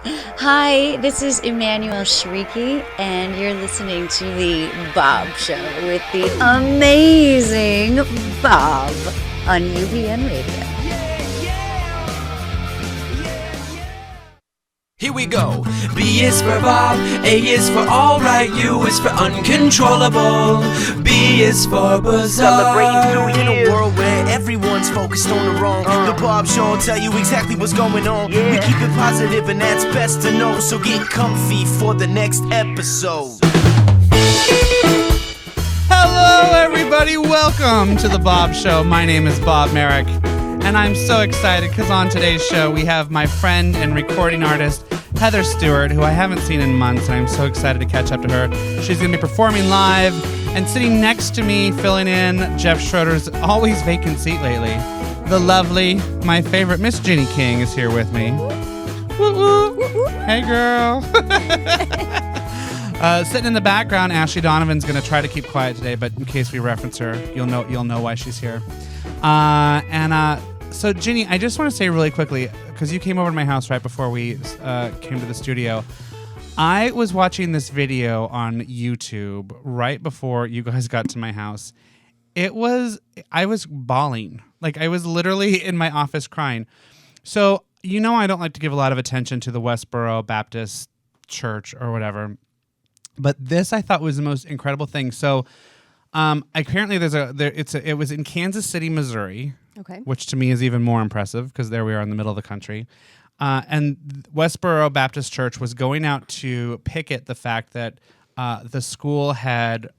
Hi, this is Emmanuel Shrieky, and you're listening to the Baub Show with the amazing Baub on UBN Radio. Here we go. B is for Bob, A is for alright, U is for uncontrollable, B is for bizarre. Celebrating 2 years. In a world where everyone's focused on the wrong, the Bob Show will tell you exactly what's going on. We keep it positive and that's best to know, so get comfy for the next episode. Hello everybody, welcome to the Baub Show. My name is Bob Merrick, and I'm so excited because on today's show we have my friend and recording artist Heather Stewart, who I haven't seen in months, and I'm so excited to catch up to her. She's going to be performing live, and sitting next to me, filling in Jeff Schroeder's always vacant seat lately, the lovely, my favorite Miss Ginny King is here with me. Woo woo. Hey girl. Sitting in the background, Ashley Donovan's going to try to keep quiet today, but in case we reference her, you'll know why she's here. So Ginny, I just want to say really quickly, because you came over to my house right before we came to the studio. I was watching this video on YouTube right before you guys got to my house. I was bawling. Like, I was literally in my office crying. So, I don't like to give a lot of attention to the Westboro Baptist Church or whatever. But this I thought was the most incredible thing. So, apparently it was in Kansas City, Missouri. Okay. Which to me is even more impressive because there we are in the middle of the country. And Westboro Baptist Church was going out to picket the fact that the school had,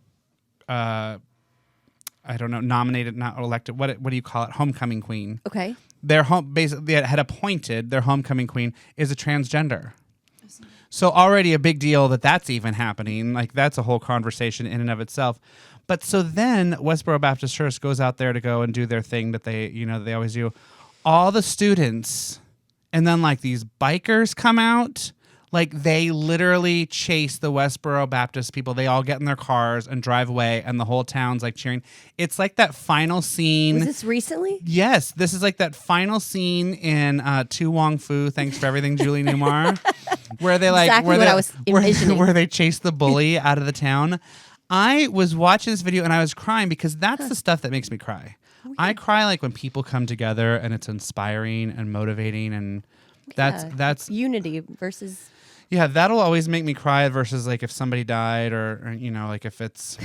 nominated, not elected, what do you call it? Homecoming queen. Okay. Basically had appointed their homecoming queen is a transgender. So already a big deal that's even happening. Like, that's a whole conversation in and of itself. But so then Westboro Baptist Church goes out there to go and do their thing that they always do. All the students, and then like these bikers come out. Like, they literally chase the Westboro Baptist people. They all get in their cars and drive away, and the whole town's like cheering. It's like that final scene. Was this recently? Yes, this is like that final scene in Tu Wong Fu, Thanks for Everything, Julie Newmar, where they like exactly what I was envisioning. where they chase the bully out of the town. I was watching this video and I was crying because that's the stuff that makes me cry. Okay. I cry like when people come together and it's inspiring and motivating, and that's unity versus. Yeah, that'll always make me cry versus like if somebody died or like if it's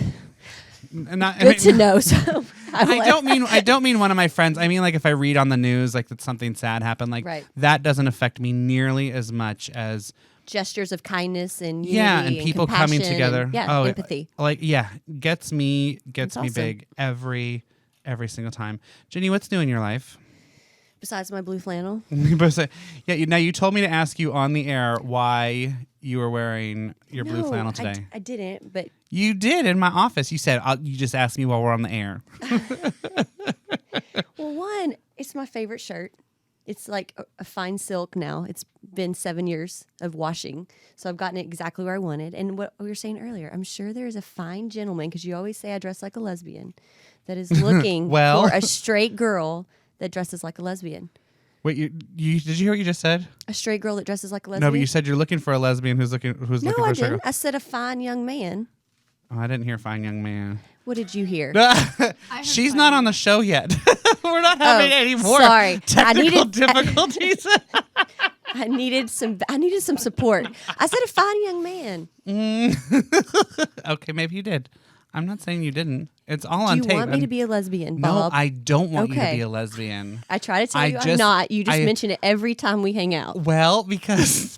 good to know. So I don't mean one of my friends. I mean, like, if I read on the news like that something sad happened, like that doesn't affect me nearly as much as gestures of kindness and unity and people coming together. And, empathy. Gets me awesome. big every single time. Ginny, what's new in your life? Besides my blue flannel. Now you told me to ask you on the air why you were wearing your blue flannel today. I didn't, but you did in my office. You said you just asked me while we're on the air. Well, one, it's my favorite shirt. It's like a fine silk now. It's been 7 years of washing, so I've gotten it exactly where I wanted. And what we were saying earlier, I'm sure there is a fine gentleman, because you always say I dress like a lesbian, that is looking for a straight girl that dresses like a lesbian. Wait, did you hear what you just said? A straight girl that dresses like a lesbian? No, but you said you're looking for a lesbian who's looking for a straight girl. No, I didn't. I said a fine young man. Oh, I didn't hear fine young man. What did you hear? She's not on the show yet. We're not having any more technical difficulties. I needed some support. I said a fine young man. Okay, maybe you did. I'm not saying you didn't. It's all on tape. Do you want me to be a lesbian, Baub? No, I don't want you to be a lesbian. I try to tell you I'm not. You just mention it every time we hang out. Well, because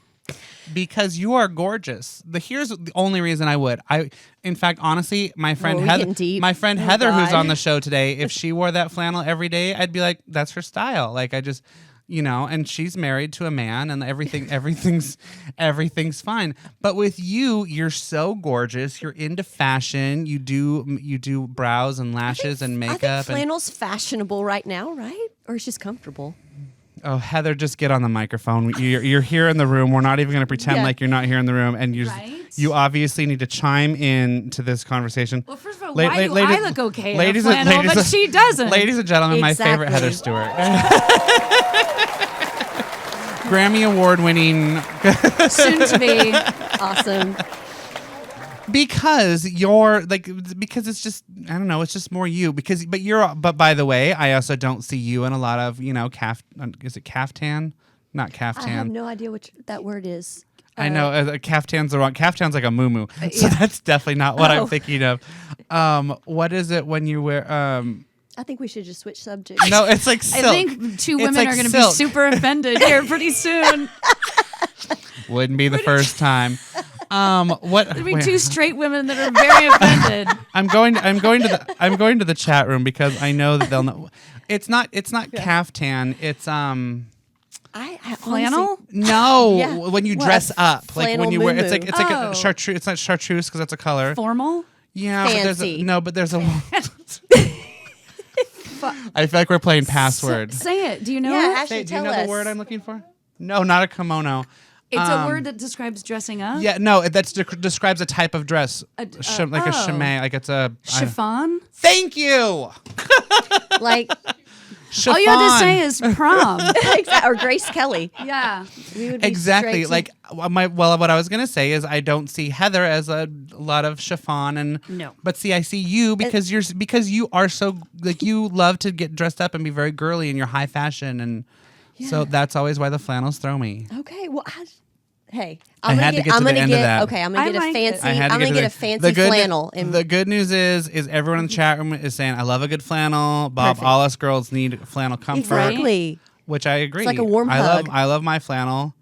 you are gorgeous. Here's the only reason I would. In fact, honestly, my friend Heather, who's on the show today, if she wore that flannel every day, I'd be like, that's her style. Like, I just, and she's married to a man, and everything's fine. But with you, you're so gorgeous. You're into fashion. You do brows and lashes and makeup. I think flannel's fashionable right now, right? Or it's just comfortable. Oh, Heather, just get on the microphone. You're here in the room. We're not even going to pretend like you're not here in the room. And you obviously need to chime in to this conversation. Well, first of all, why do I look okay in a flannel, ladies, but she doesn't? Ladies and gentlemen, my favorite Heather Stewart. Grammy Award winning. Soon to be. Awesome. Because because it's just, I don't know, it's just more you. But by the way, I also don't see you in a lot of, is it caftan? Not caftan. I have no idea what that word is. I know caftan's the wrong. Caftan's like a muumuu, so that's definitely not what I'm thinking of. What is it when you wear? I think we should just switch subjects. No, it's like silk. I think two women are going to be super offended here pretty soon. Wouldn't be the first time. What? There'll be two straight women that are very offended. I'm going to the chat room because I know that they'll know. It's not caftan. It's I flannel? honestly, No, Yeah. when you dress up, like Flannel when you wear, it's like muumuu. a chartreuse. It's not chartreuse because that's a color. Formal? Yeah, Fancy. but there's a. I feel like we're playing password. Say it. Do you know Yeah, it? Ashley, Do you tell know us. the word I'm looking for? No, not a kimono. It's a word that describes dressing up? Yeah, no, that describes a type of dress, like a oh. chemise, like it's a Chiffon? Thank you. Like, Chiffon. All you have to say is prom. or Grace Kelly. Yeah. We would be Exactly. straight to- Like what I was gonna say is I don't see Heather as a lot of chiffon and No. but see I see you because you are so like you love to get dressed up and be very girly and you're high fashion and so that's always why the flannels throw me. Okay, well, hey, I had to get to the end of that. Okay, I'm gonna I get a like fancy. it. I had to I'm get gonna to get a the- fancy the good, flannel. And The good news is everyone in the chat room is saying I love a good flannel. Baub, Perfect. all us girls need flannel comfort, exactly. which I agree. like a warm hug. I love my flannel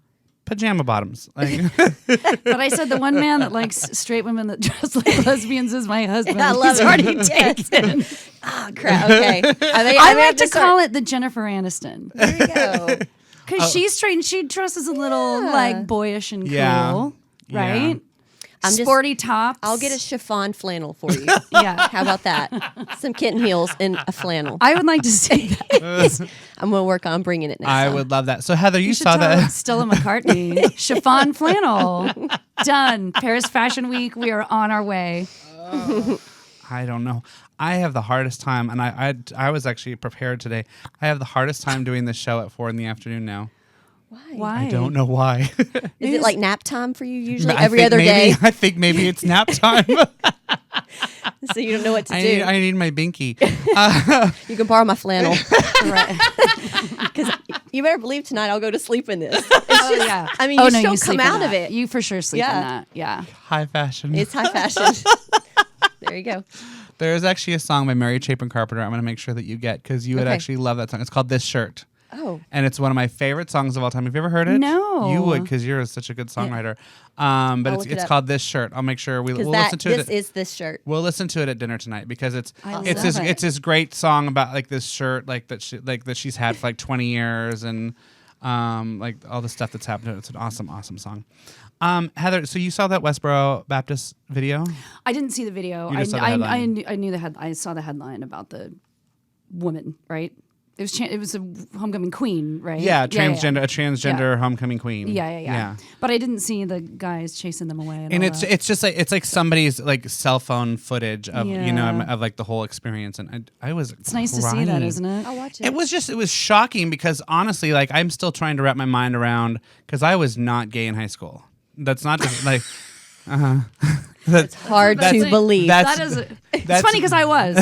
pajama bottoms. Like, But I said the one man that likes straight women that dress like lesbians is my husband. I love He's it. already taken. Ah, crap. Okay. I like to call it the Jennifer Aniston. There you go. Because she's straight and she dresses a little like boyish and cool. Yeah. Right? I'm just- Sporty tops. I'll get a chiffon flannel for you. Yeah. How about that? Some kitten heels and a flannel. I would like to see that. I'm gonna work on bringing it next I time. would love that. So Heather, you should saw tell that. Stella McCartney. Chiffon flannel. Done. Paris Fashion Week. We are on our way. I don't know. I have the hardest time, and I was actually prepared today. I have the hardest time doing this show at 4 p.m. now. Why? I don't know why. Is it like nap time for you usually I every think other maybe- day? I think maybe it's nap time. So you don't know what to I do. need my binky. You can borrow my flannel. Right. Because you better believe tonight I'll go to sleep in this. Oh, yeah. I mean, oh, you no, still you come sleep in out of that. it. You for sure sleep Yeah. in that. Yeah. High fashion. It's high fashion. There you go. There is actually a song by Mary Chapin Carpenter I'm going to make sure that you get because you would Okay. actually love that song. It's called This Shirt. Oh. And it's one of my favorite songs of all time. Have you ever heard it? No. You would because you're such a good songwriter. But I'll it's look it up. called This Shirt. I'll make sure we'll Because listen to this it. is this shirt. We'll listen to it at dinner tonight because it's I it's love this it. it's this great song about like this shirt like that she's had for like 20 years and like all the stuff that's happened. It's an awesome song. Heather, so you saw that Westboro Baptist video? I didn't see the video. You just saw the headline. I knew I saw the headline about the woman, right? It was a homecoming queen, right? Yeah, a transgender homecoming queen. Yeah. But I didn't see the guys chasing them away. And it's just like it's like somebody's like cell phone footage of Yeah. of like the whole experience, and I was. It's nice to see that, isn't it? I'll watch it. It was shocking because honestly, like I'm still trying to wrap my mind around because I was not gay in high school. That's not just like. It's hard to believe. That's- That is. It's that's- funny because I was.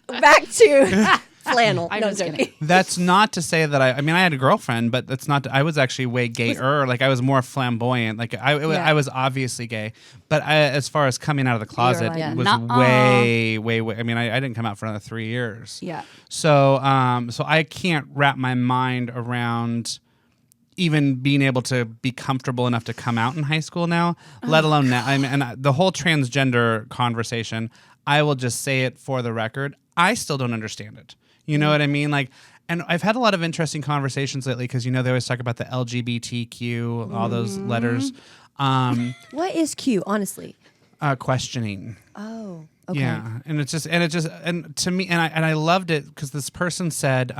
Back to flannel. I'm No, just joking. kidding. That's not to say that I mean I had a girlfriend, but that's not. I was actually way gayer. Like I was more flamboyant. Like I was obviously gay, but as far as coming out of the closet, like, it was nuh-uh. way. I mean I didn't come out for another 3 years. Yeah. So so I can't wrap my mind around even being able to be comfortable enough to come out in high school now, let alone now. I mean, and the whole transgender conversation, I will just say it for the record. I still don't understand it. You know what I mean? Like, and I've had a lot of interesting conversations lately because, they always talk about the LGBTQ, all those letters. What is Q, honestly? Questioning. Oh, okay. Yeah, and to me, and I loved it because this person said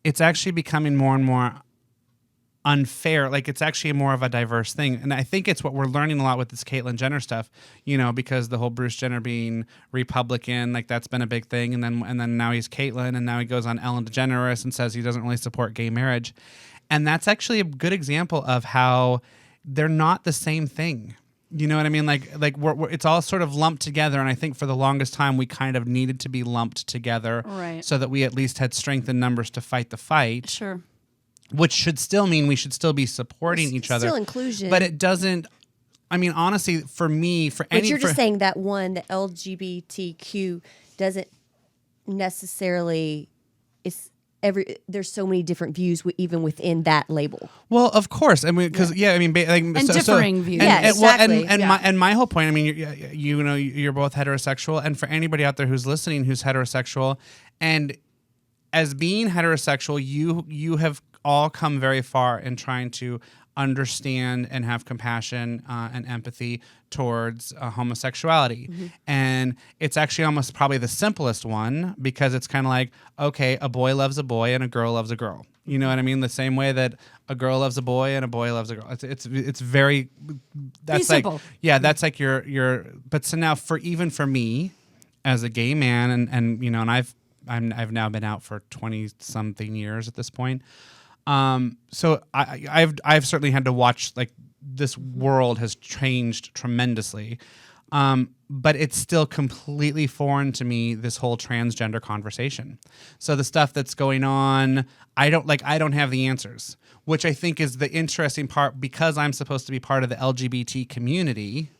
it's actually becoming more and more unfair. Like it's actually more of a diverse thing, and I think it's what we're learning a lot with this Caitlyn Jenner stuff. Because the whole Bruce Jenner being Republican, like that's been a big thing, and then now he's Caitlyn, and now he goes on Ellen DeGeneres and says he doesn't really support gay marriage. And that's actually a good example of how they're not the same thing. You know what I mean? Like it's all sort of lumped together. And I think for the longest time, we kind of needed to be lumped together Right. so that we at least had strength in numbers to fight the fight. Sure. Which should still mean we should still be supporting each other. Still inclusion. But it doesn't, I mean, honestly, for me, for any... But you're just saying that one, the LGBTQ doesn't necessarily... There's so many different views even within that label. Well, of course. I mean, because differing views. Exactly. And my whole point. I mean, you know, you're both heterosexual, and for anybody out there who's listening who's heterosexual, and as being heterosexual, you have all come very far in trying to understand and have compassion and empathy towards homosexuality. Mm-hmm. And it's actually almost probably the simplest one, because it's kind of like, okay, a boy loves a boy and a girl loves a girl. You know what I mean? The same way that a girl loves a boy and a boy loves a girl. It's very, that's Pretty like, simple. yeah, that's like your, but so now even for me as a gay man, and you know, and I've now been out for 20 something years at this point. So I've certainly had to watch, like, this world has changed tremendously. But it's still completely foreign to me, this whole transgender conversation. So the stuff that's going on, I don't have the answers, which I think is the interesting part, because I'm supposed to be part of the LGBT community.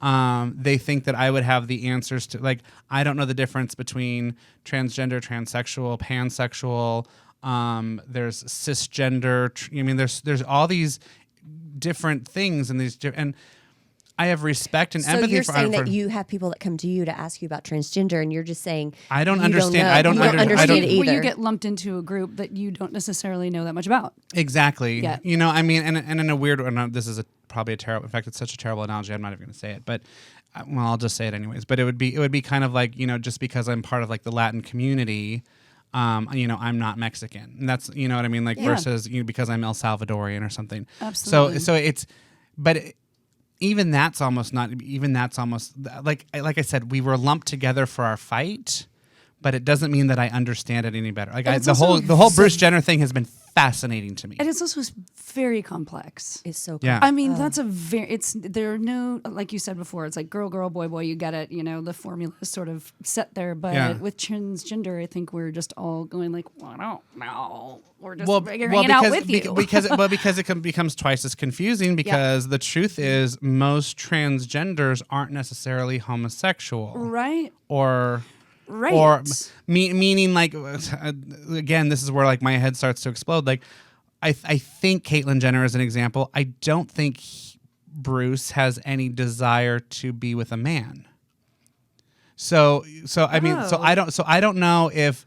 They think that I would have the answers to, like, I don't know the difference between transgender, transsexual, pansexual. There's cisgender. I mean, there's all these different things, and and I have respect and empathy. So you're saying that you have people that come to you to ask you about transgender, and you're just saying I don't you understand. Don't know. I don't understand it either. When you get lumped into a group that you don't necessarily know that much about. Exactly. Yeah. You know, I mean, and in a weird way, this is probably a terrible. In fact, it's such a terrible analogy. I'm not even going to say it, but well, I'll just say it anyways. But it would be kind of like, you know, just because I'm part of, like, the Latin community. You know, I'm not Mexican. And that's, you know what I mean? Like, versus, you know, because I'm El Salvadorian or something. Absolutely. So it's, but even that's almost like I said, we were lumped together for our fight, but it doesn't mean that I understand it any better. Like, the whole Bruce Jenner thing has been fascinating to me. And it's also very complex. It's so Yeah. I mean, that's there are no, like you said before, it's like girl, girl, boy, boy, you get it. You know, the formula is sort of set there. But with transgender, I think we're just all going like, well, I don't know. We're just hanging out with you. because it becomes twice as confusing, because the truth is most transgenders aren't necessarily homosexual. Right. Right. Or meaning, like, again, this is where, like, my head starts to explode. Like, I think Caitlyn Jenner is an example. I don't think Bruce has any desire to be with a man. So I mean, I don't know if,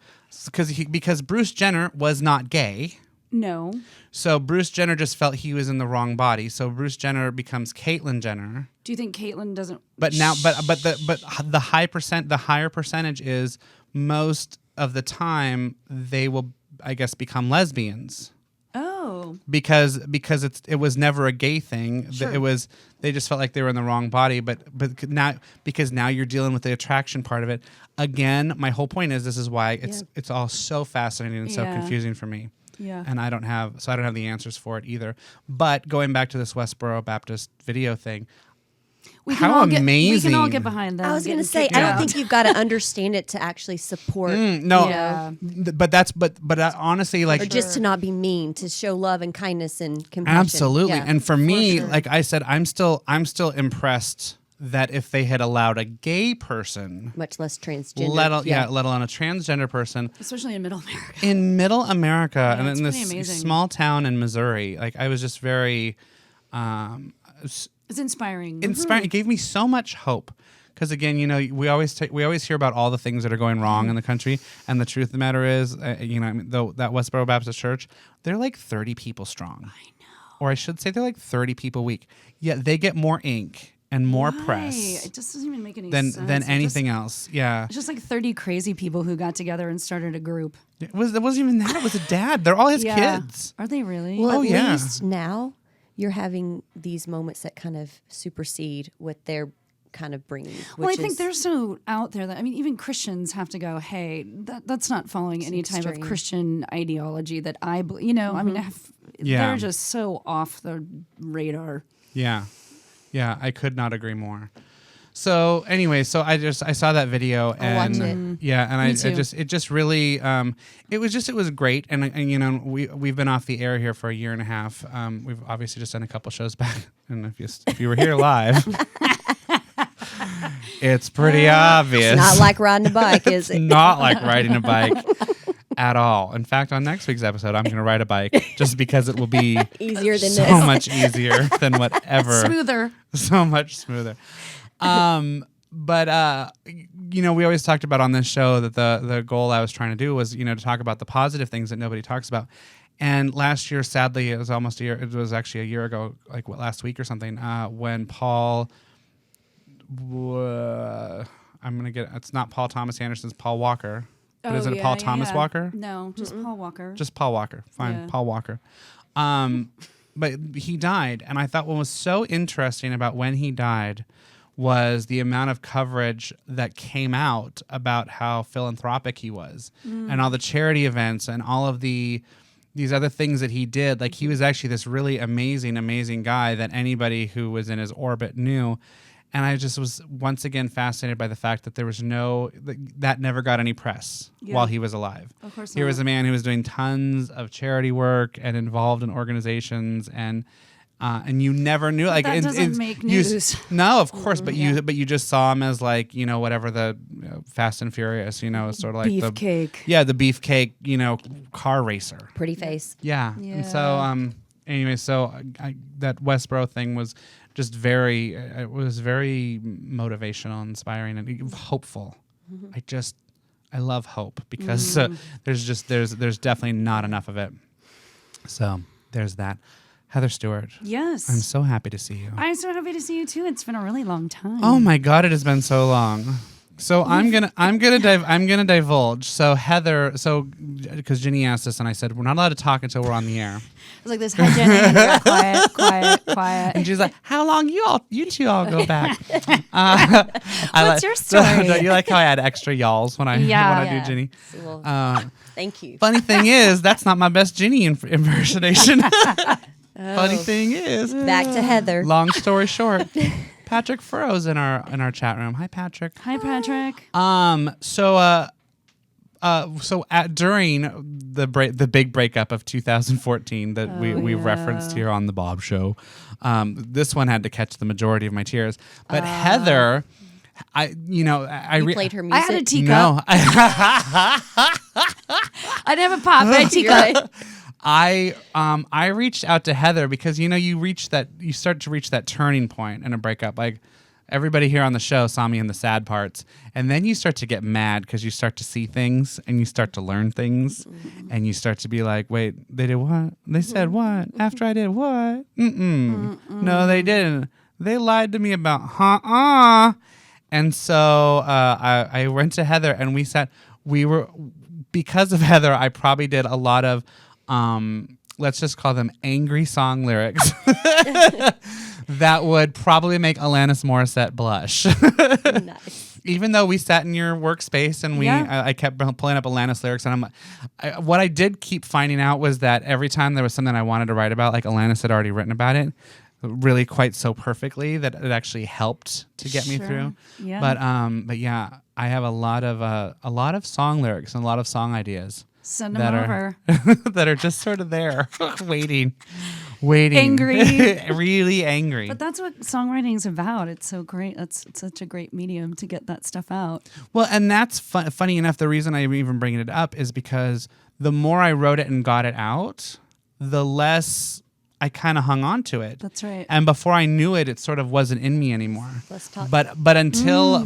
because Bruce Jenner was not gay. No. So Bruce Jenner just felt he was in the wrong body. So Bruce Jenner becomes Caitlyn Jenner. Do you think Caitlyn doesn't? But the higher percentage is most of the time they will, I guess, become lesbians. Oh. Because it was never a gay thing. Sure. They just felt like they were in the wrong body. But now, because now you're dealing with the attraction part of it. Again, my whole point is, this is why it's all so fascinating and so confusing for me. Yeah. And I don't have the answers for it either. But going back to this Westboro Baptist video thing, how amazing. We can all get behind that. I was going to say, I don't think you've got to understand it to actually support. No. Yeah. But honestly, like, or just to not be mean, to show love and kindness and compassion. Absolutely. Yeah. And for me, like I said, I'm still impressed that if they had allowed a gay person, much less transgender, let alone a transgender person, especially in Middle America. In Middle America, Yeah, and in this small town in Missouri, like, I was just very, it's inspiring. It gave me so much hope. Because again, you know, we always hear about all the things that are going wrong in the country, and the truth of the matter is, you know, I mean, that Westboro Baptist Church, they're like 30 people strong. I know. Or I should say, they're like 30 people a week. Yet they get more ink and more press. It just doesn't even make any sense than anything just, else. Yeah. It's just like 30 crazy people who got together and started a group. It wasn't even that. It was a dad. They're all his kids. Are they really? Well, at least now you're having these moments that kind of supersede what they're kind of bringing. Well, I think they're so out there that, I mean, even Christians have to go, hey, that's not following any type of Christian ideology that I believe. You know, I mean, Yeah. they're just so off the radar. Yeah. Yeah, I could not agree more. So anyway, so I saw that video and watch it. yeah, and Me too. it just really it was great and you know we've been off the air here for a year and a half. We've obviously just done a couple shows back, and if you were here live, it's pretty obvious. It's not like riding a bike, is it? Not like riding a bike at all. In fact, on next week's episode, I'm going to ride a bike just because it will be Easier than so this. much easier than whatever. Smoother. So much smoother. But you know, we always talked about on this show that the goal I was trying to do was, you know, to talk about the positive things that nobody talks about. And last year, sadly, it was almost a year. It was actually a year ago, like last week or something, when Paul. It's not Paul Thomas Anderson's Paul Walker. But is it a Paul Thomas Walker? No, just Paul Walker. Just Paul Walker. Fine, Yeah. Paul Walker. But he died, and I thought what was so interesting about when he died was the amount of coverage that came out about how philanthropic he was, and all the charity events and all of these other things that he did. Like, he was actually this really amazing guy that anybody who was in his orbit knew. And I just was once again fascinated by the fact that there was that never got any press while he was alive. Of course Here not. was a man who was doing tons of charity work and involved in organizations, and you never knew. Like, that doesn't make news. No, of course, but you just saw him as, like, you know, whatever the Fast and Furious, you know, sort of like Beefcake. the beefcake, you know, car racer. Pretty face. Yeah. And so anyway, so that Westboro thing was just very motivational, inspiring, and hopeful. I love hope because there's definitely not enough of it. So there's that. Heather Stewart. Yes. I'm so happy to see you. I'm so happy to see you too. It's been a really long time. Oh my God, it has been so long. So I'm gonna divulge. So Heather, because Ginny asked us, and I said we're not allowed to talk until we're on the air. It was like this, hi Jenny, and you're like, quiet. And she's like, "How long you two all go back?" What's your story? Don't you like how I add extra y'alls when I Yeah. do Ginny? Well, thank you. Funny thing is, that's not my best Ginny impersonation. Funny thing is, Back to Heather. long story short, Patrick Furrow's in our chat room. Hi, Patrick. Hi, Patrick. During the big breakup of 2014 that we referenced here on the Baub Show, this one had to catch the majority of my tears. But Heather, You played her I music. had a teacup. no, I didn't have a pop, but I had a teacup. I reached out to Heather because you start to reach that turning point in a breakup. Like, everybody here on the show saw me in the sad parts, and then you start to get mad because you start to see things and you start to learn things, and you start to be like, wait, they did what? They said what? After I did what? No, they didn't. They lied to me about And so I went to Heather, and because of Heather, I probably did a lot of let's just call them angry song lyrics that would probably make Alanis Morissette blush. Nice. Even though we sat in your workspace and I kept pulling up Alanis lyrics, and what I did keep finding out was that every time there was something I wanted to write about, like Alanis had already written about it, really quite so perfectly that it actually helped to get me through. Yeah. But yeah, I have a lot of song lyrics and a lot of song ideas. Send them over. That are just sort of there, waiting. Angry. Really angry. But that's what songwriting's about. It's so great. It's such a great medium to get that stuff out. Well, and that's funny enough. The reason I'm even bringing it up is because the more I wrote it and got it out, the less I kind of hung on to it. That's right. And before I knew it, it sort of wasn't in me anymore. Let's talk. But until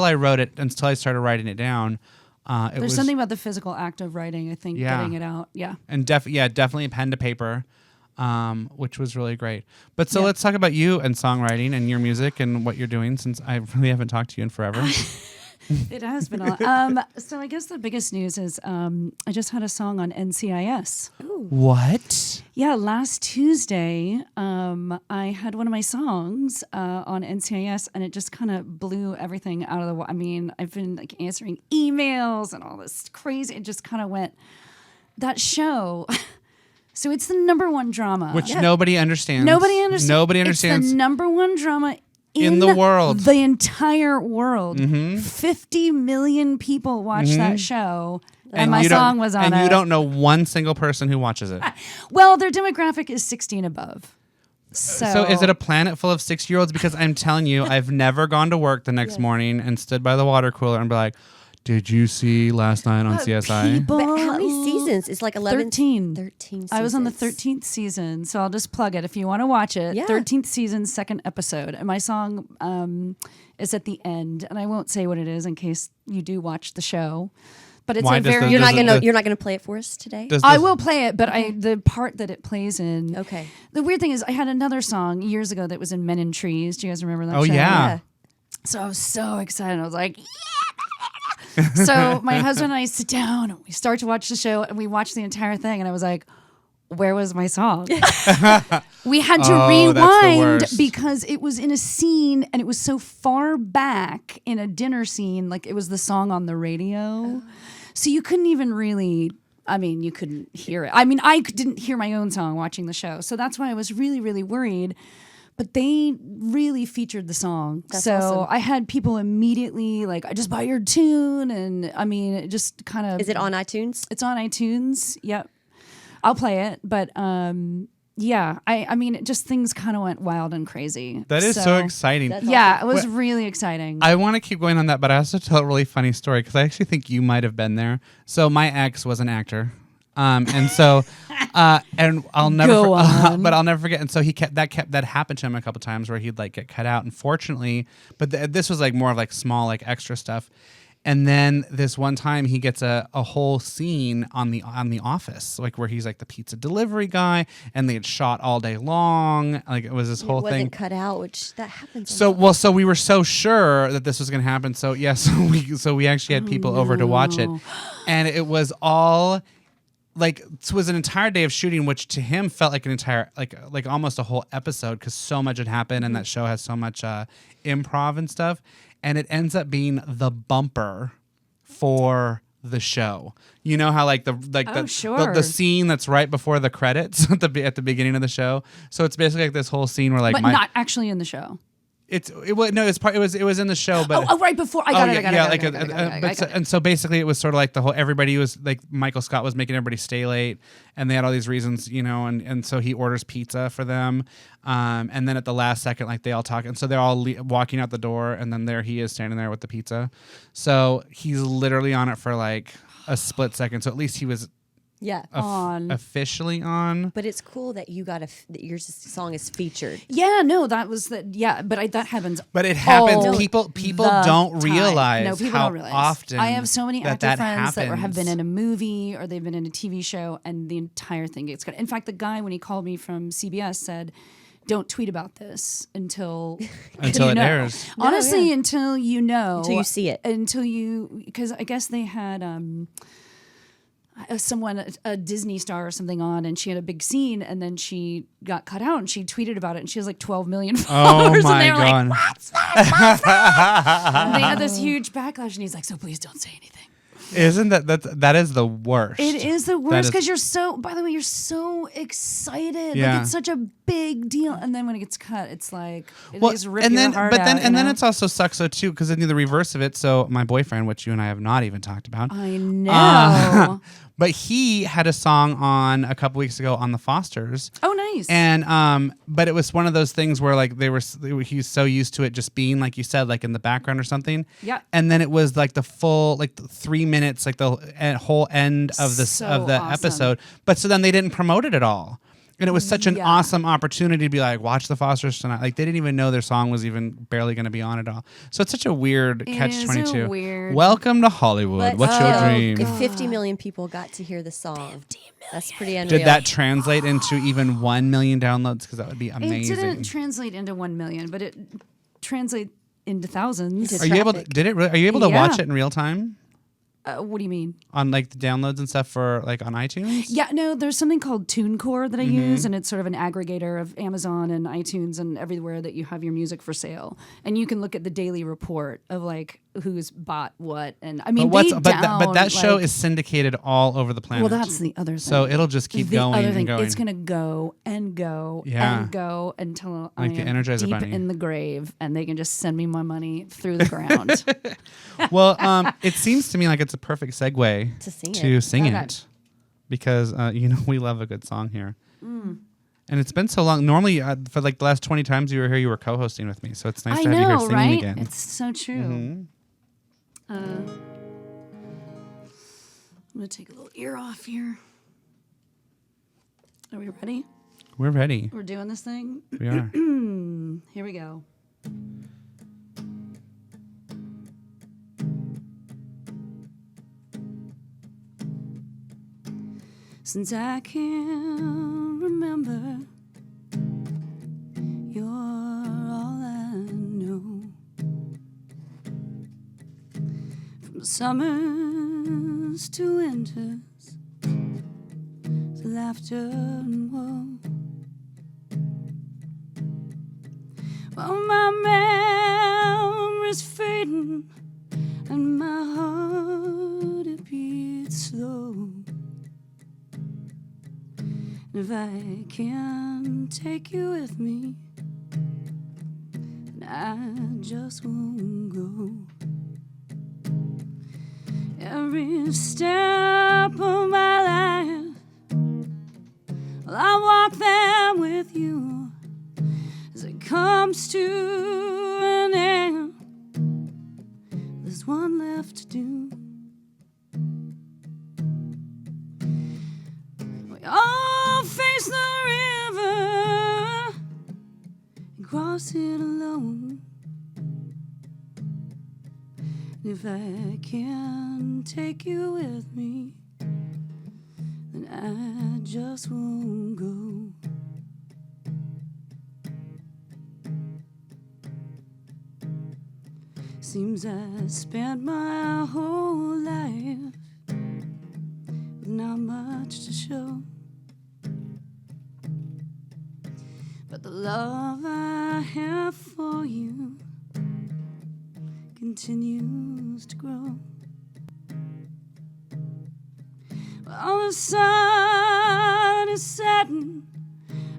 I wrote it, until I started writing it down, There's something about the physical act of writing, I think, getting it out. Yeah. And definitely pen to paper, which was really great. But so let's talk about you and songwriting and your music and what you're doing, since I really haven't talked to you in forever. It has been a lot. So I guess the biggest news is I just had a song on NCIS. What? Yeah, last Tuesday, I had one of my songs on NCIS, and it just kind of blew everything out of the water. I mean, I've been like answering emails and all this crazy. It just kind of went. That show So it's the #1 drama. Which nobody understands. Nobody understands. Nobody understands. It's the #1 drama in the world. The entire world. Mm-hmm. 50 million people watch that show. And my you song was on it. And you don't know one single person who watches it. Well, their demographic is 16 above. So is it a planet full of 6-year-olds? Because I'm telling you, I've never gone to work the next morning and stood by the water cooler and be like, did you see last night on CSI? But how many seasons? It's like 11. 13. 13 seasons. I was on the 13th season, so I'll just plug it if you want to watch it. Yeah. 13th season, 2nd episode. And my song is at the end. And I won't say what it is in case you do watch the show. But it's Why a does very... You're not gonna play it for us today? I will play it, but the part that it plays in... Okay. The weird thing is I had another song years ago that was in Men in Trees. Do you guys remember that Oh, show? yeah. So I was so excited. I was like, yeah! So my husband and I sit down and we start to watch the show and we watch the entire thing. And I was like, where was my song? We had to that's the rewind worst. because it was in a scene and it was so far back in a dinner scene. Like it was the song on the radio. So you couldn't even really... you couldn't hear it. I didn't hear my own song watching the show. So that's why I was really, really worried. But they really featured the song. That's so awesome. I had people immediately like, I just bought your tune. And it just kind of... Is it on iTunes? It's on iTunes. Yep. I'll play it. But yeah, just things kind of went wild and crazy. That is so exciting. That's Yeah, it was really exciting. I want to keep going on that, but I also tell a really funny story because I actually think you might have been there. So my ex was an actor. And so, and I'll never, Go on. but I'll never forget. And so that happened to him a couple times where he'd like get cut out. Unfortunately, but this was like more of like small, like extra stuff. And then this one time he gets a whole scene on the Office, like where he's like the pizza delivery guy, and they had shot all day long. Like it was this whole It wasn't thing. cut out, which that happens. So we were so sure that this was going to happen. So yes, we actually had people over to watch it, and it was all like it was an entire day of shooting, which to him felt like an entire like almost a whole episode because so much had happened, and that show has so much improv and stuff, and it ends up being the bumper for the show. You know how the scene that's right before the credits at the beginning of the show. So it's basically like this whole scene where like but not actually in the show. It was in the show, but right before I got it. And so basically, it was sort of like the whole everybody was like Michael Scott was making everybody stay late, and they had all these reasons, and so he orders pizza for them, and then at the last second, like they all talk, and so they're all walking out the door, and then there he is standing there with the pizza, so he's literally on it for like a split second. So at least he was. Yeah, officially on. But it's cool that you got that your song is featured. Yeah, no, that was the but that happens. But it happens. all People the don't time. realize No, people how don't realize. often. I have so many actor friends that have happens. been in a movie or they've been in a TV show, and the entire thing gets cut. In fact, the guy when he called me from CBS said, "Don't tweet about this until Until you it know." airs. Honestly, until you know, Until you see it, because I guess they had. A Disney star or something on, and she had a big scene, and then she got cut out, and she tweeted about it, and she has like 12 million followers. Oh my and they were god! like, "What's that?" And they had this huge backlash, and he's like, "So please don't say anything." Isn't that is the worst? It is the worst is- because you're so. By the way, you're so excited. Yeah. Like it's such a big deal, and then when it gets cut, it's like it Well, just rip and your then heart but then out, and you then know? it's also sucks though too because then the reverse of it. So my boyfriend, which you and I have not even talked about, I know. but he had a song on a couple weeks ago on the Fosters. Oh, nice. And but it was one of those things where like he's so used to it just being like you said, like in the background or something. Yeah. And then it was like the full like 3 minutes, like the whole end of the So of the awesome. episode. But so then they didn't promote it at all. And it was such an Yeah. awesome opportunity to be like, watch the Fosters tonight. Like they didn't even know their song was even barely going to be on at all. So it's such a weird It catch is a 22. weird- Welcome to Hollywood. What's your dream? If 50 million people got to hear the song, that's pretty unreal. Did that translate into even 1 million downloads? Because that would be amazing. It didn't translate into 1 million, but it translated into thousands. Into Are you able to, traffic. did it really, are you able to watch Yeah. it in real time What do you mean? on like the downloads and stuff for like on iTunes? Yeah, no, there's something called TuneCore that I Mm-hmm. use, and it's sort of an aggregator of Amazon and iTunes and everywhere that you have your music for sale. And you can look at the daily report of like who's bought what. And I mean, but that show is syndicated all over the planet. Well, that's the other thing. So it'll just keep the going other and thing, going. It's going to go and go and go until Like I the am Energizer deep Bunny. in the grave, and they can just send me my money through the ground. Well, it seems to me like it's a perfect segue To sing Okay. it. Because, we love a good song here. And it's been so long. Normally, for like the last 20 times you were here, you were co-hosting with me. So it's nice to have you here singing right? again. It's so true. I'm going to take a little ear off here. Are we ready? We're ready. We're doing this thing? We are. Here we go. Since I can remember, you're all I know. From summers to winters, to laughter and woe. Well, my memory's fading, and my heart it beats slow. If I can take you with me, then I just won't go. Every step of my life, well, I walk them with you. As it comes to an end, there's one left to do. We all face the river and cross it alone. And if I can take you with me, then I just won't go. Seems I spent my whole life with not much to show. But the love I have for you continues to grow. Well, the sun is setting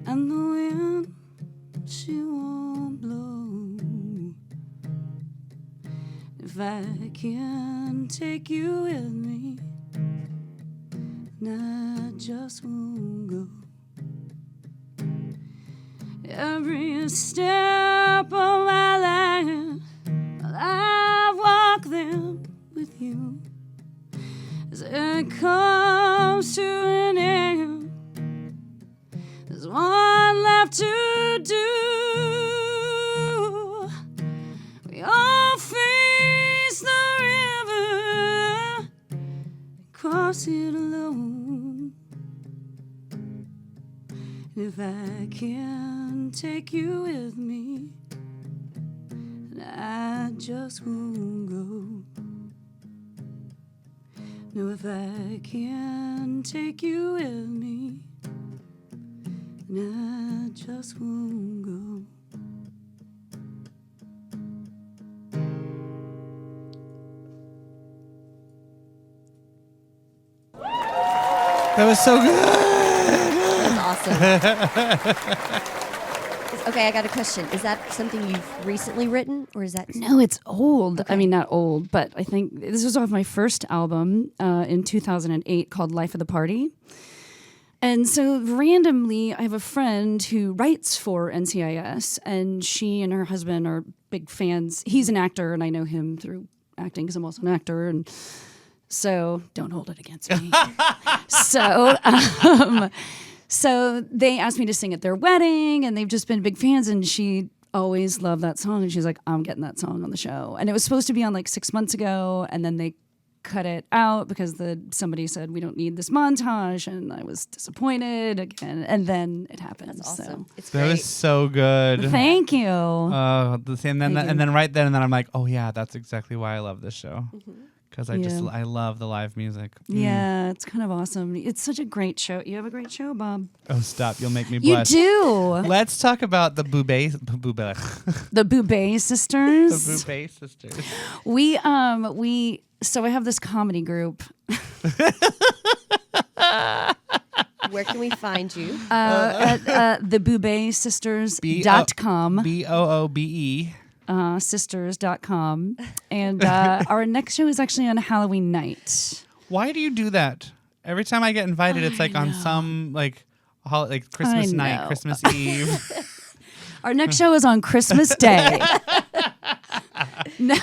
and the wind, she won't blow. If I can take you with me, then I just won't go. Every step of my life, I walk them with you. As it comes to an end, there's one left to do. We all face the river, cross it alone. If I can take you with me, then I just won't go. No, if I can take you with me, then I just won't go. That was so good. That's awesome. Okay, I got a question. Is that something you've recently written, or is that... No, it's old. Okay. I mean, not old, but I think this was off my first album in 2008 called Life of the Party. And so randomly, I have a friend who writes for NCIS, and she and her husband are big fans. He's an actor, and I know him through acting because I'm also an actor, and so don't hold it against me. So they asked me to sing at their wedding, and they've just been big fans, and she always loved that song, and she's like, I'm getting that song on the show. And it was supposed to be on like 6 months ago, and then they cut it out because somebody said, we don't need this montage, and I was disappointed again, and then it happened. That's awesome. So. It's That great. was so good. Thank you. And then right then, and then I'm like, oh yeah, that's exactly why I love this show. because Yeah. I love the live music. Yeah, it's kind of awesome. It's such a great show. You have a great show, Bob. Oh, stop! You'll make me You blush. do. Let's talk about the Boubet The Baub sisters. Boubet sisters. So I have this comedy group. Where can we find you? At thebaubsisters.com. BOOBE. Sisters.com. And our next show is actually on Halloween night. Why do you do that? Every time I get invited, it's like on some like Christmas night, know. Christmas Eve. Our next show is on Christmas Day. No,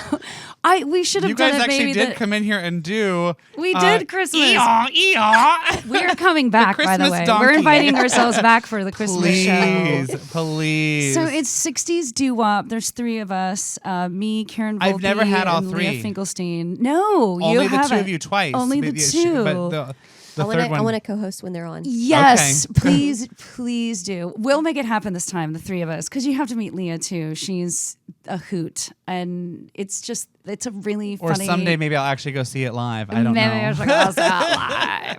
we should have You done guys it actually maybe did come in here and do. We did Christmas. Eeyaw. We are coming back, by the Christmas way. donkey. We're inviting ourselves back for the Christmas show. Please. So it's 60s doo-wop. There's 3 of us. Me, Karen Volpe, I've never had all and 3. Leah Finkelstein. No, Only you the haven't. 2 of you twice. Only the Maybe 2. But the third one. I want to co-host when they're on. Yes, Okay. please do. We'll make it happen this time, the 3 of us, because you have to meet Leah too. She's a hoot, and it's a really Or funny. someday maybe I'll actually go see it live. I don't Maybe know. I should go see it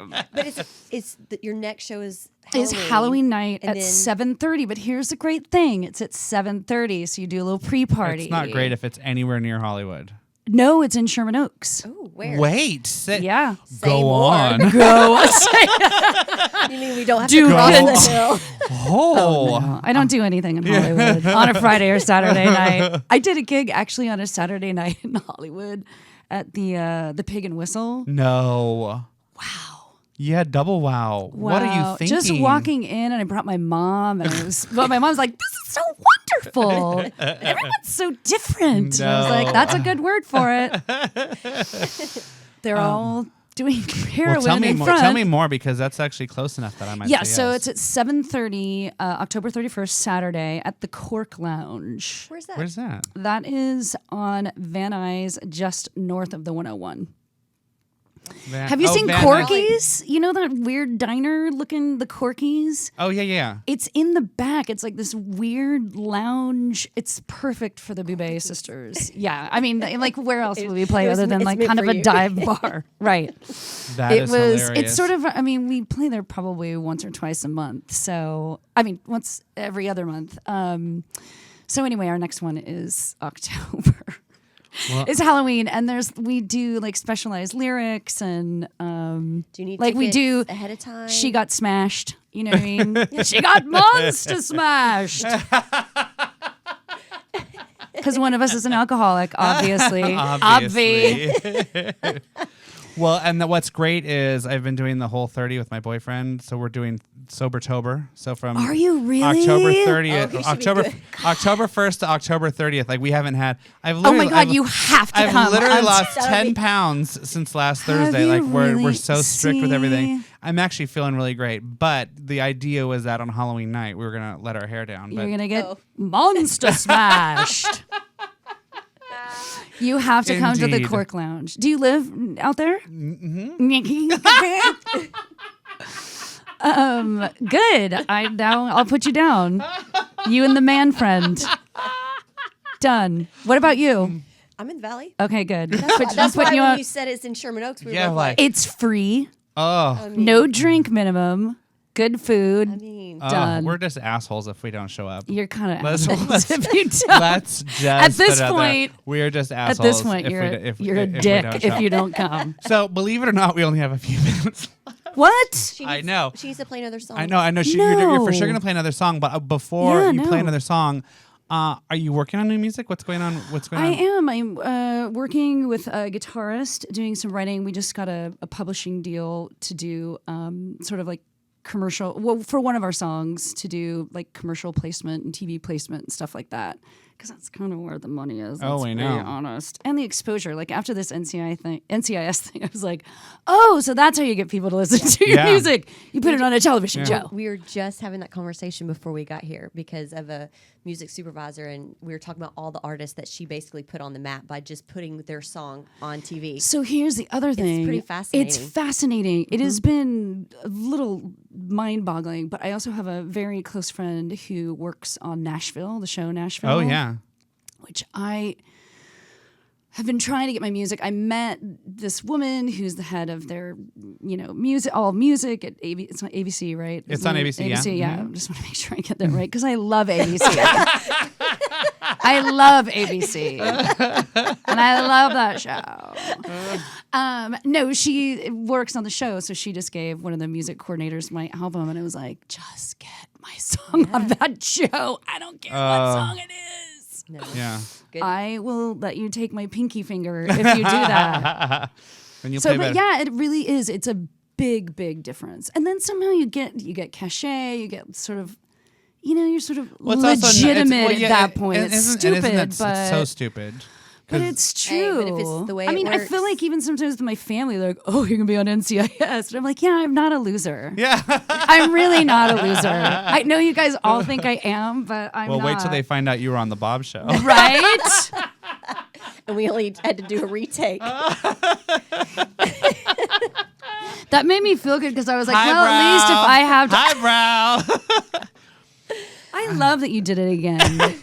live. But your next show is It's Halloween night and at then- 7:30. But here's the great thing: it's at 7:30, so you do a little pre-party. It's not great if it's anywhere near Hollywood. No, it's in Sherman Oaks. Oh, where? Wait. Yeah. Go more. on. Go. You mean we don't have Do to cross it. the hill? Oh. No, I don't do anything in Hollywood on a Friday or Saturday night. I did a gig actually on a Saturday night in Hollywood at the Pig and Whistle. No. Wow. Yeah, double wow. What are you Wow. thinking? Just walking in, and I brought my mom, and my mom's like, "This is so wonderful. Everyone's so different." And I was like, No. "That's a good word for it." They're all doing heroin Well, in front. tell me more because that's actually close enough that I might. Yeah, say so yes. it's at 7:30, October 31st, Saturday, at the Cork Lounge. Where's that? Where's that? That is on Van Nuys, just north of the 101. Have you seen Van Nuys. Corky's? You know that weird diner looking, the Corky's? Oh yeah. It's in the back. It's like this weird lounge. It's perfect for the Boubet sisters. Yeah, I mean, like where else would we play it was- other than it's like meant kind of for a you. dive bar? Right. That It is was. hilarious. It's sort of. I mean, we play there probably once or twice a month. So I mean, once every other month. So anyway, our next one is October. Well- It's Halloween, and we do like specialized lyrics, and Do you need like we do tickets ahead of time? She got smashed. You know what I mean? She got monster smashed. Because one of us is an alcoholic, obviously. Obviously. Well, and what's great is I've been doing the whole 30 with my boyfriend, so we're doing Sobertober. So from Are you really? October Oh, he 30th, should be October good. October 1st to October 30th. Like we haven't had. I've Oh literally, my God, I've, you have to I've come. literally I'm lost sorry. 10 pounds since last Have Thursday. you Like we're really? so strict with everything. See? I'm actually feeling really great. But the idea was that on Halloween night we were gonna let our hair down. But You're going to get Oh. monster smashed. You have to come to the Indeed. Cork Lounge. Do you live out there? Mm-hmm. Good. I'll put you down. You and the man friend. Done. What about you? I'm in the Valley. Okay, good. That's Put why you when on- you said it's in Sherman Oaks, we Yeah, were both like- It's free. oh, No drink minimum. Good food. I mean, Done. we're just assholes if we don't show up. You're kind of Let's- assholes if you don't. Let's just At this put it out there. point- we're just At assholes. this point, if you're we, a, if, you're a if we dick don't show if up. you don't come. So believe it or not, we only have a few minutes. What? she I needs- know. She needs to play another song. I know. You're for sure No. gonna play another song, but before Yeah, you play no. another song, are you working on new music? What's going on? I am. I'm working with a guitarist, doing some writing. We just got a publishing deal to do sort of like commercial, well, for one of our songs to do like commercial placement and TV placement and stuff like that. Because that's kind of where the money is. Oh, let's I be know. honest. And the exposure. Like after this NCIS thing, I was like, oh, so that's how you get people to listen to your Yeah. music. You put it on a television Yeah. show. We were just having that conversation before we got here because of a music supervisor, and we were talking about all the artists that she basically put on the map by just putting their song on TV. So here's the other thing. pretty fascinating. It's fascinating. It has been a little mind-boggling, but I also have a very close friend who works on Nashville, the show Nashville. Oh yeah. Which I have been trying to get my music. I met this woman who's the head of their, music, all music at it's on ABC, right? It's on ABC, yeah. ABC, yeah. I just want to make sure I get that right because I love ABC. I love ABC. And I love that show. No, she works on the show, so she just gave one of the music coordinators my album, and it was like, just get my song on that show. I don't care what song it is. No. Yeah. Good. I will let you take my pinky finger if you do that. But yeah, it really is. It's a big, big difference. And then somehow you get cachet, you get sort of, you're sort of legitimate at that point. It's stupid, but so stupid. But it's true. Hey, but if it's the way it I feel like even sometimes with my family, they're like, oh, you're going to be on NCIS. And I'm like, yeah, I'm not a loser. Yeah. I'm really not a loser. I know you guys all think I am, but I'm not. Well, wait till they find out you were on the Baub show. Right? And we only had to do a retake. That made me feel good because I was like, Highbrow. well, at least if I have to. Highbrow. I love that you did it again.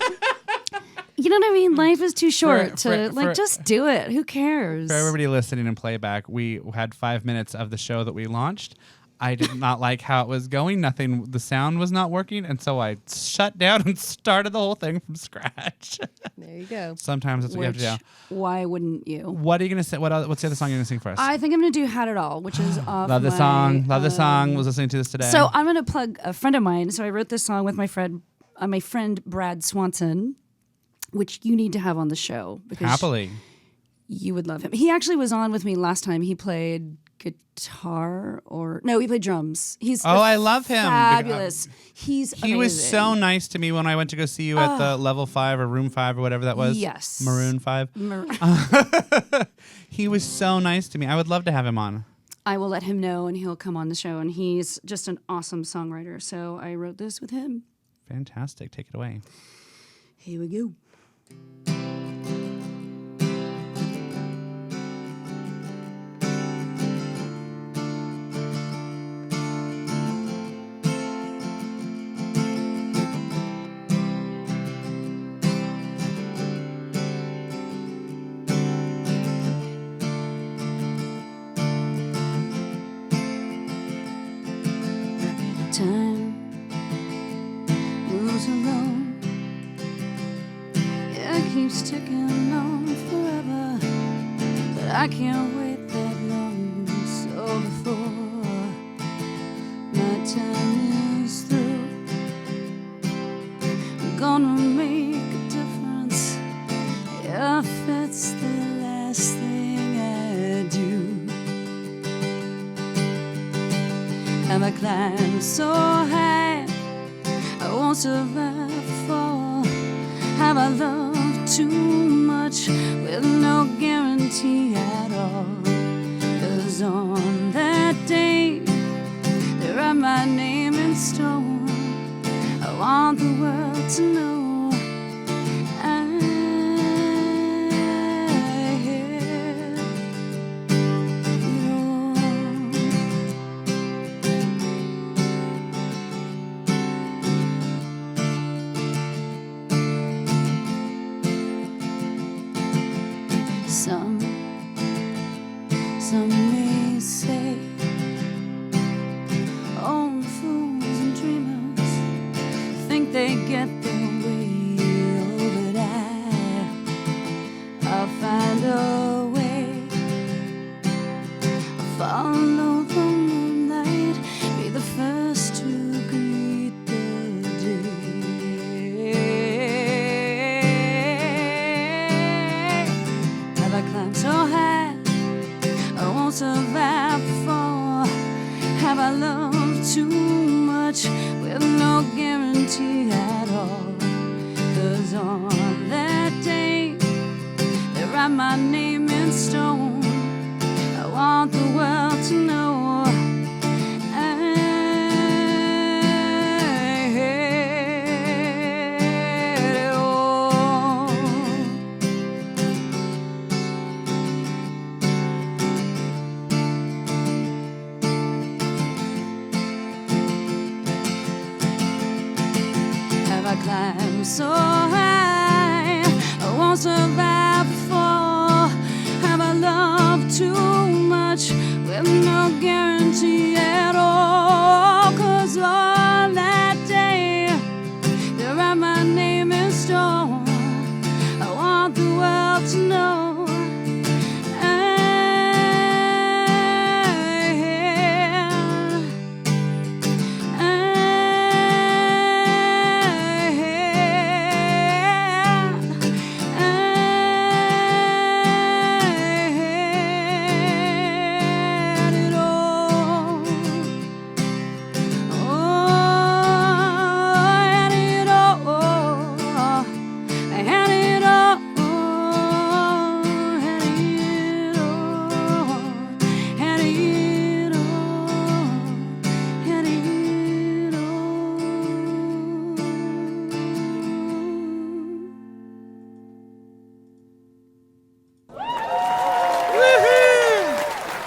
You know what I mean? Life is too short just do it. Who cares? For everybody listening in playback, we had 5 minutes of the show that we launched. I did not like how it was going. The sound was not working, and so I shut down and started the whole thing from scratch. There you go. Sometimes that's what you have to do. Why wouldn't you? What are you gonna say? What's the other song you're gonna sing for us? I think I'm gonna do "Had It All," which is off. Love the song. Love the song. Was listening to this today. So I'm gonna plug a friend of mine. So I wrote this song with my friend Brad Swanson, which you need to have on the show because happily you would love him. He actually was on with me last time. He played guitar he played drums. I love him. Fabulous. He was so nice to me when I went to go see you at the Level 5 or Room 5 or whatever that was. Yes. Maroon 5. He was so nice to me. I would love to have him on. I will let him know and he'll come on the show, and he's just an awesome songwriter. So I wrote this with him. Fantastic. Take it away. Here we go. Time moves along. It keeps ticking on forever, but I can't wait that long. So before my time is through, I'm gonna make a difference if it's the last thing I do. Have I climbed so high I won't survive the fall? Have I loved too much with no guarantee at all? 'Cause on that day they write my name in stone. I want the world to know Some may say only fools and dreamers think they get their way, but I'll find a way. I'll follow the moonlight, be the first to greet the day. Have I climbed so high I won't survive before? Have I loved too much with no guarantee at all? 'Cause on that day they write my name in stone. I want the world to know climb so high I won't survive before. too much with no guarantee at all. 'Cause on that day, there write my name in stone. I want the world to know.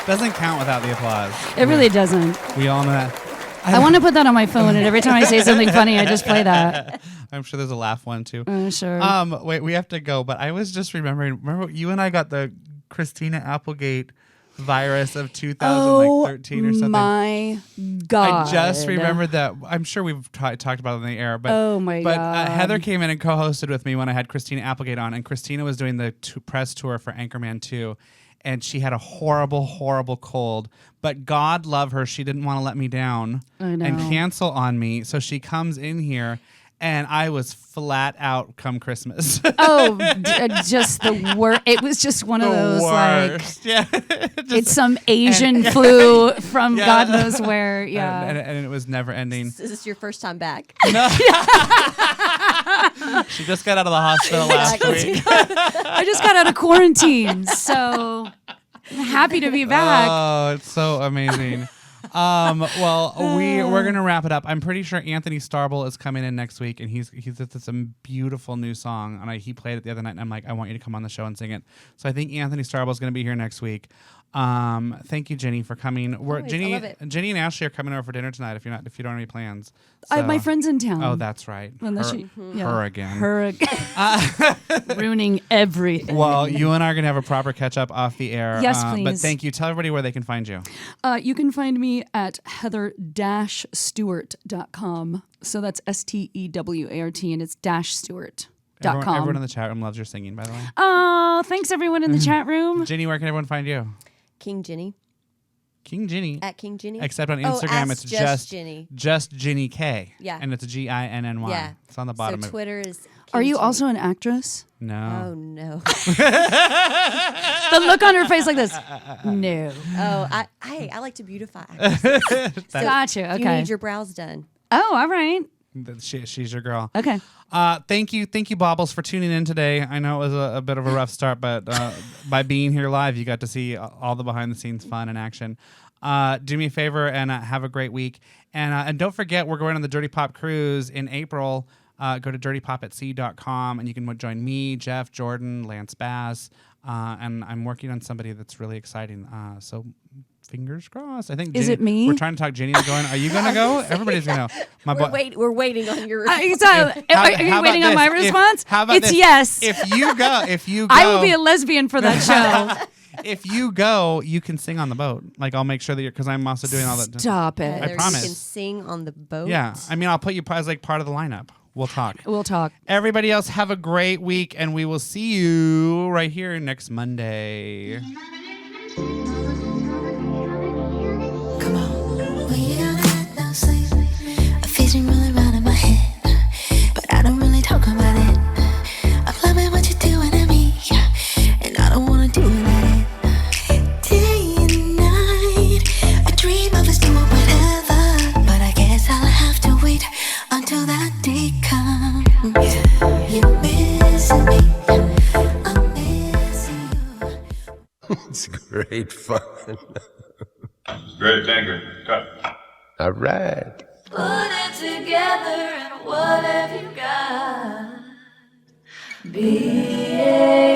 Doesn't count without the applause. It really doesn't. We all know that. I want to put that on my phone, and every time I say something funny, I just play that. I'm sure there's a laugh one too. Sure. Wait, we have to go, but I was just remembering. Remember, you and I got the Christina Applegate virus of 2013 or something. My God! I just remembered that. I'm sure we've talked about it on the air, but God! Heather came in and co-hosted with me when I had Christina Applegate on, and Christina was doing the press tour for Anchorman 2. And she had a horrible, horrible cold. But God love her, she didn't want to let me down and cancel on me. So she comes in here, and I was flat out come Christmas. Just the worst. It was just one of those worst. It's some Asian flu from God knows where. Yeah, and it was never ending. Is this your first time back? No. She just got out of the hospital last week. I just got out of quarantine, so I'm happy to be back. Oh, it's so amazing. We're gonna wrap it up. I'm pretty sure Anthony Starble is coming in next week, and he's did some beautiful new song, and he played it the other night, and I'm like, I want you to come on the show and sing it. So I think Anthony Starble is gonna be here next week. Thank you, Ginny, for coming. I love it. Ginny and Ashley are coming over for dinner tonight. If you don't have any plans, so. My friend's in town. Oh, that's right. Her again. Ruining everything. Well, you and I are going to have a proper catch up off the air. Yes, please. But thank you. Tell everybody where they can find you. You can find me at heather-stewart.com. So that's STEWART, and it's -stewart.com. Everyone in the chat room loves your singing, by the way. Oh, thanks everyone in the chat room. Ginny, where can everyone find you? King Ginny. King Ginny. At King Ginny. Except on Instagram, it's just Ginny. Just Ginny K. Yeah. And it's Ginny. Yeah. It's on the bottom. So Twitter is. King Are you Ginny. also an actress? No. Oh no. The look on her face like this. No. Oh, I like to beautify actresses. Gotcha. Okay. You need your brows done. Oh, all right. She's your girl. Okay. Thank you, Baubles, for tuning in today. I know it was a bit of a rough start, but by being here live, you got to see all the behind-the-scenes fun and action. Do me a favor and have a great week. And don't forget, we're going on the Dirty Pop Cruise in April. Go to dirtypopatsea.com, and you can join me, Jeff, Jordan, Lance Bass, and I'm working on somebody that's really exciting. So fingers crossed. I think Is it me? We're trying to talk Ginny into going. Are you going to go? Everybody's going to go. We're waiting on your. Are you waiting on my response? How about it's this? yes. If you go, I will be a lesbian for that show. If you go, you can sing on the boat. Like, I'll make sure that because I'm also doing all that. Stop it. I promise. You can sing on the boat. Yeah. I mean, I'll put you as like part of the lineup. We'll talk. Everybody else, have a great week, and we will see you right here next Monday. Come on. When you don't have no sleep, a vision rolling around in my head, but I don't really talk about it. I'm loving what you're doing to me, and I don't wanna do it. Day and night, I dream of us doing whatever, but I guess I'll have to wait until that day comes. You're missing me, I'm missing you. It's great fun. Great, thank you. Cut. All right. Put it together and what have you got? Be